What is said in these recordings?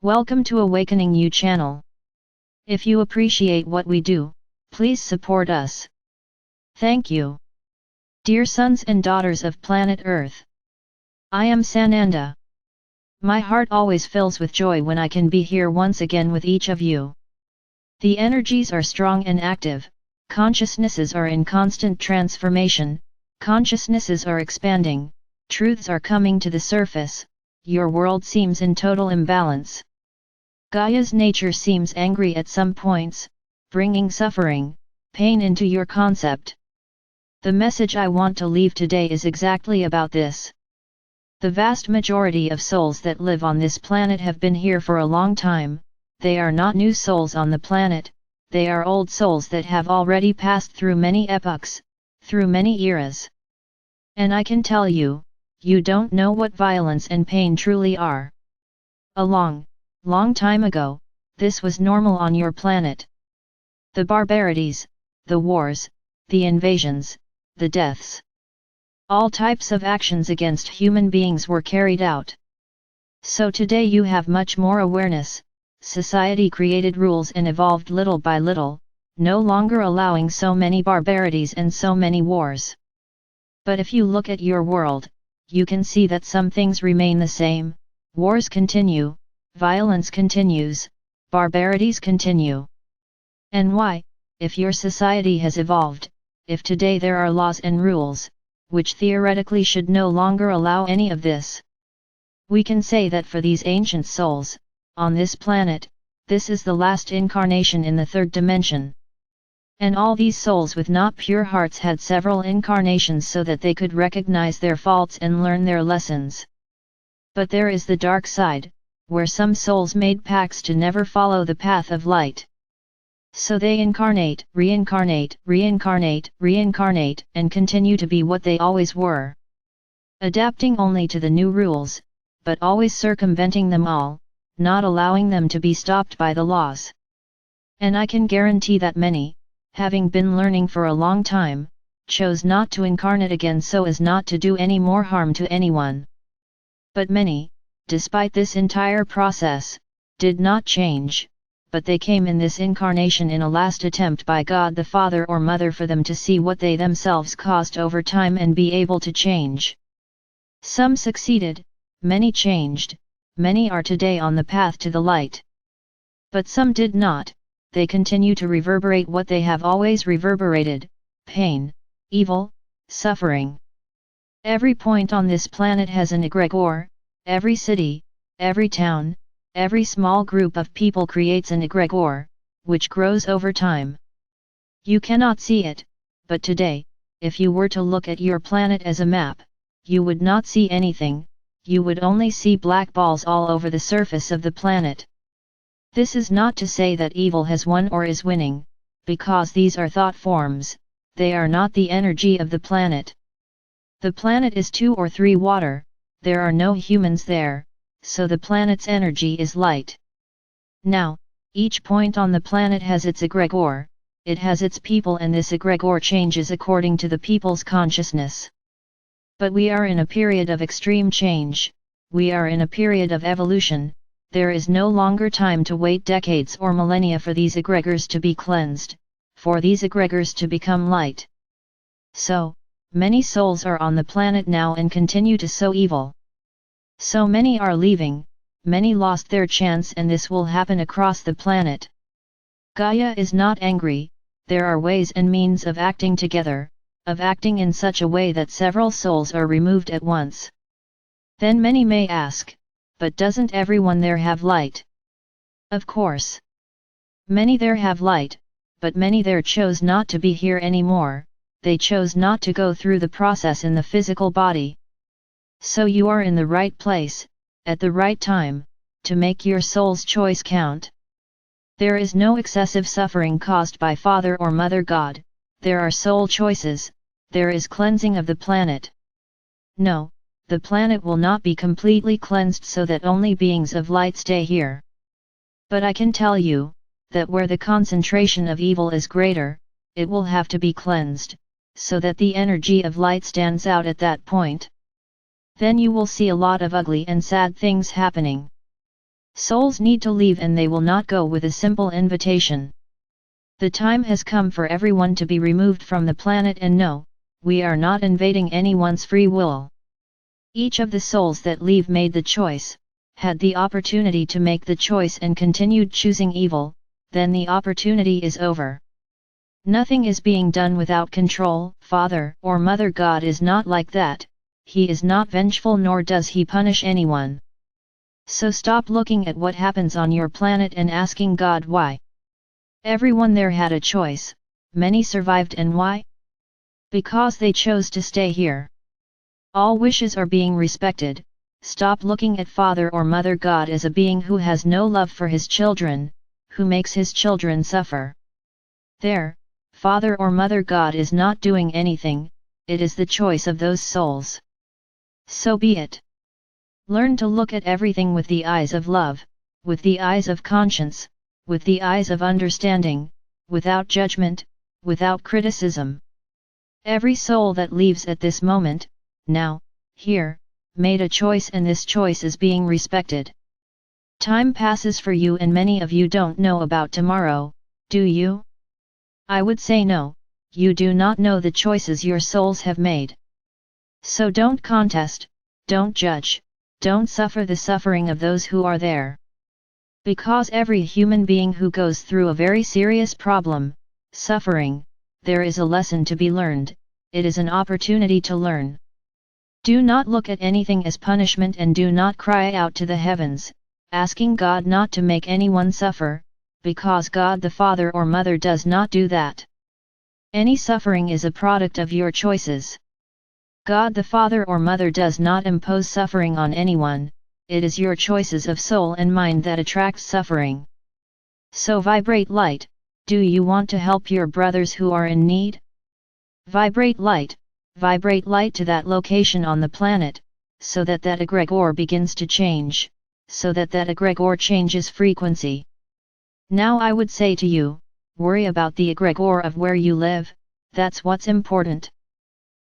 Welcome to Awakening You channel. If you appreciate what we do, please support us. Thank you. Dear sons and daughters of planet Earth, I am Sananda. My heart always fills with joy when I can be here once again with each of you. The energies are strong and active, consciousnesses are in constant transformation, consciousnesses are expanding, truths are coming to the surface, your world seems in total imbalance. Gaia's nature seems angry at some points, bringing suffering, pain into your concept. The message I want to leave today is exactly about this. The vast majority of souls that live on this planet have been here for a long time. They are not new souls on the planet, they are old souls that have already passed through many epochs, through many eras. And I can tell you, you don't know what violence and pain truly are. A long time ago, this was normal on your planet. The barbarities, the wars, the invasions, the deaths. All types of actions against human beings were carried out. So today you have much more awareness, society created rules and evolved little by little, no longer allowing so many barbarities and so many wars. But if you look at your world, you can see that some things remain the same, wars continue, violence continues, barbarities continue. And why, if your society has evolved, if today there are laws and rules, which theoretically should no longer allow any of this? We can say that for these ancient souls, on this planet, this is the last incarnation in the third dimension. And all these souls with not pure hearts had several incarnations so that they could recognize their faults and learn their lessons. But there is the dark side, where some souls made pacts to never follow the path of light. So they incarnate, reincarnate, reincarnate, reincarnate, and continue to be what they always were. Adapting only to the new rules, but always circumventing them all, not allowing them to be stopped by the laws. And I can guarantee that many, having been learning for a long time, chose not to incarnate again so as not to do any more harm to anyone. But many, despite this entire process, did not change, but they came in this incarnation in a last attempt by God the Father or Mother for them to see what they themselves caused over time and be able to change. Some succeeded, many changed, many are today on the path to the light. But some did not, they continue to reverberate what they have always reverberated, pain, evil, suffering. Every point on this planet has an egregor, every city, every town, every small group of people creates an egregor, which grows over time. You cannot see it, but today, if you were to look at your planet as a map, you would not see anything, you would only see black balls all over the surface of the planet. This is not to say that evil has won or is winning, because these are thought forms, they are not the energy of the planet. The planet is 2 or 3 water, there are no humans there, so the planet's energy is light. Now, each point on the planet has its egregor, it has its people and this egregor changes according to the people's consciousness. But we are in a period of extreme change, we are in a period of evolution. There is no longer time to wait decades or millennia for these egregors to be cleansed, for these egregors to become light. So, many souls are on the planet now and continue to sow evil. So many are leaving, many lost their chance and this will happen across the planet. Gaia is not angry, there are ways and means of acting together, of acting in such a way that several souls are removed at once. Then many may ask, but doesn't everyone there have light? Of course. Many there have light, but many there chose not to be here anymore, they chose not to go through the process in the physical body. So you are in the right place, at the right time, to make your soul's choice count. There is no excessive suffering caused by Father or Mother God, there are soul choices, there is cleansing of the planet. No, the planet will not be completely cleansed so that only beings of light stay here. But I can tell you, that where the concentration of evil is greater, it will have to be cleansed, so that the energy of light stands out at that point. Then you will see a lot of ugly and sad things happening. Souls need to leave and they will not go with a simple invitation. The time has come for everyone to be removed from the planet, and no, we are not invading anyone's free will. Each of the souls that leave made the choice, had the opportunity to make the choice and continued choosing evil, then the opportunity is over. Nothing is being done without control. Father or Mother God is not like that, He is not vengeful nor does He punish anyone. So stop looking at what happens on your planet and asking God why. Everyone there had a choice, many survived, and why? Because they chose to stay here. All wishes are being respected. Stop looking at Father or Mother God as a being who has no love for his children, who makes his children suffer. There, Father or Mother God is not doing anything, it is the choice of those souls. So be it. Learn to look at everything with the eyes of love, with the eyes of conscience, with the eyes of understanding, without judgment, without criticism. Every soul that leaves at this moment, now, here, made a choice, and this choice is being respected. Time passes for you and many of you don't know about tomorrow, do you? I would say no, you do not know the choices your souls have made. So don't contest, don't judge, don't suffer the suffering of those who are there. Because every human being who goes through a very serious problem, suffering, there is a lesson to be learned, it is an opportunity to learn. Do not look at anything as punishment and do not cry out to the heavens, asking God not to make anyone suffer, because God the Father or Mother does not do that. Any suffering is a product of your choices. God the Father or Mother does not impose suffering on anyone, it is your choices of soul and mind that attracts suffering. So vibrate light. Do you want to help your brothers who are in need? Vibrate light to that location on the planet, so that egregor begins to change, so that egregor changes frequency. Now I would say to you, worry about the egregor of where you live, that's what's important.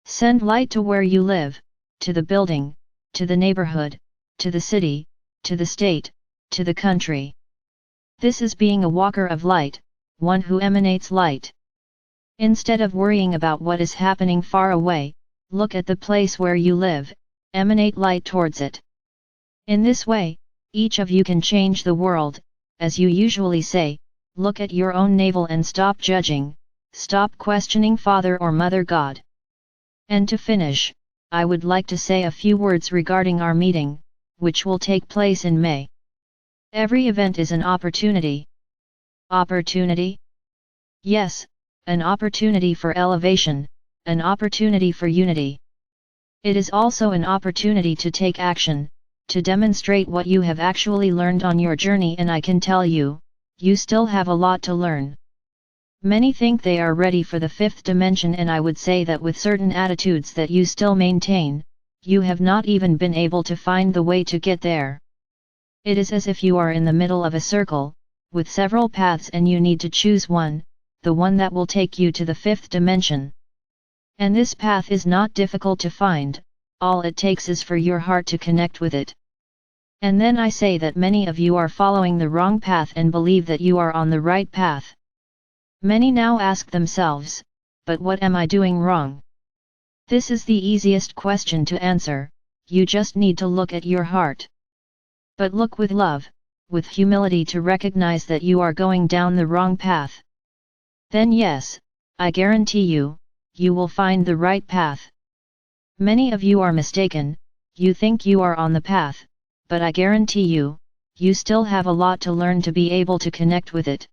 Send light to where you live, to the building, to the neighborhood, to the city, to the state, to the country. This is being a walker of light, one who emanates light. Instead of worrying about what is happening far away, look at the place where you live, emanate light towards it. In this way, each of you can change the world. As you usually say, look at your own navel and stop judging, stop questioning Father or Mother God. And to finish, I would like to say a few words regarding our meeting, which will take place in May. Every event is an opportunity. Opportunity? Yes, an opportunity for elevation, an opportunity for unity. It is also an opportunity to take action, to demonstrate what you have actually learned on your journey, and I can tell you, you still have a lot to learn. Many think they are ready for the fifth dimension, and I would say that with certain attitudes that you still maintain, you have not even been able to find the way to get there. It is as if you are in the middle of a circle, with several paths, and you need to choose one, the one that will take you to the fifth dimension. And this path is not difficult to find, all it takes is for your heart to connect with it. And then I say that many of you are following the wrong path and believe that you are on the right path. Many now ask themselves, but what am I doing wrong? This is the easiest question to answer, you just need to look at your heart. But look with love, with humility, to recognize that you are going down the wrong path. Then yes, I guarantee you, you will find the right path. Many of you are mistaken, you think you are on the path, but I guarantee you, you still have a lot to learn to be able to connect with it.